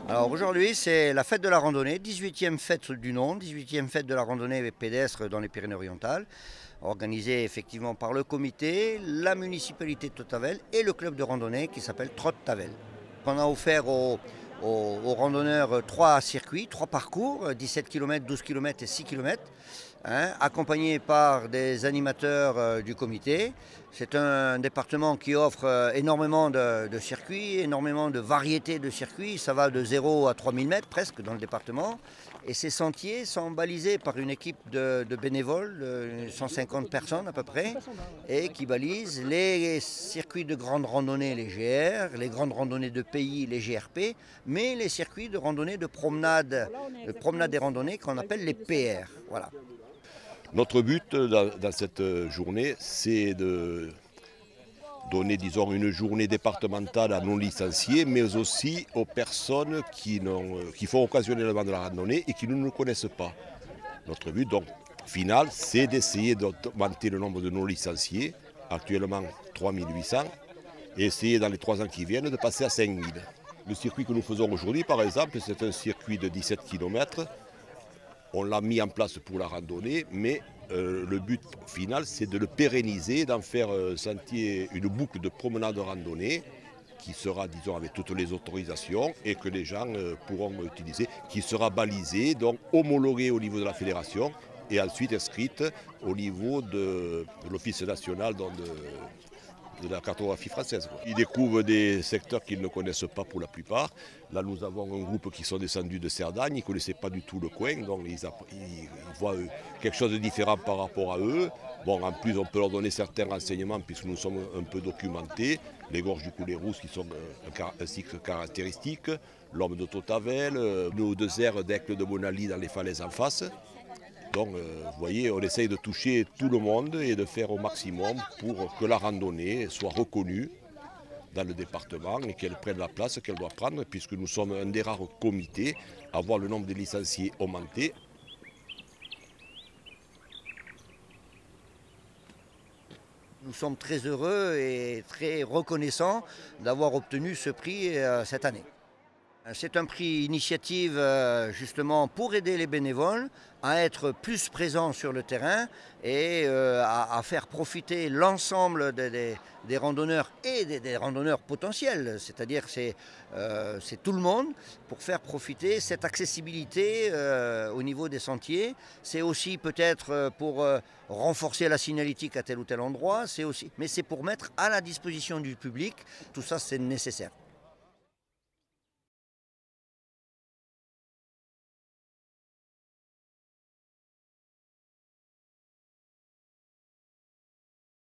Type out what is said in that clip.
Alors aujourd'hui, c'est la fête de la randonnée, 18e fête du nom, 18e fête de la randonnée pédestre dans les Pyrénées-Orientales, organisée effectivement par le comité, la municipalité de Tavel et le club de randonnée qui s'appelle Trot Tavel. On a offert aux randonneurs 3 circuits, 3 parcours, 17 km, 12 km et 6 km. Accompagnés par des animateurs du comité. C'est un département qui offre énormément de circuits, énormément de variétés de circuits. Ça va de 0 à 3000 mètres presque dans le département. Et ces sentiers sont balisés par une équipe de bénévoles, 150 personnes à peu près, et qui balisent les circuits de grande randonnée, les GR, les grandes randonnées de pays, les GRP, mais les circuits de randonnée de promenade et randonnée qu'on appelle les PR. Voilà. Notre but dans cette journée, c'est de donner, disons, une journée départementale à non-licenciés, mais aussi aux personnes qui font occasionnellement de la randonnée et qui ne nous connaissent pas. Notre but, donc, final, c'est d'essayer d'augmenter le nombre de non-licenciés, actuellement 3800, et essayer dans les 3 ans qui viennent de passer à 5000. Le circuit que nous faisons aujourd'hui, par exemple, c'est un circuit de 17 km. On l'a mis en place pour la randonnée, mais le but final, c'est de le pérenniser, d'en faire sentier, une boucle de promenade de randonnée qui sera, disons, avec toutes les autorisations et que les gens pourront utiliser, qui sera balisée, donc homologuée au niveau de la fédération et ensuite inscrite au niveau de l'Office national de la cartographie française. Ils découvrent des secteurs qu'ils ne connaissent pas pour la plupart. Là, nous avons un groupe qui sont descendus de Cerdagne, ils ne connaissaient pas du tout le coin, donc ils voient quelque chose de différent par rapport à eux. Bon, en plus, on peut leur donner certains renseignements puisque nous sommes un peu documentés. Les gorges du Coulet-Rousse qui sont un cycle caractéristique, l'Homme de Tavel, nos 2 aires d'Aigle de Bonali dans les falaises en face. Donc, vous voyez, on essaye de toucher tout le monde et de faire au maximum pour que la randonnée soit reconnue dans le département et qu'elle prenne la place qu'elle doit prendre, puisque nous sommes un des rares comités à voir le nombre de licenciés augmenter. Nous sommes très heureux et très reconnaissants d'avoir obtenu ce prix cette année. C'est un prix initiative justement pour aider les bénévoles à être plus présents sur le terrain et à faire profiter l'ensemble des randonneurs et des randonneurs potentiels. C'est-à-dire c'est tout le monde pour faire profiter cette accessibilité au niveau des sentiers. C'est aussi peut-être pour renforcer la signalétique à tel ou tel endroit, mais c'est pour mettre à la disposition du public. Tout ça, c'est nécessaire.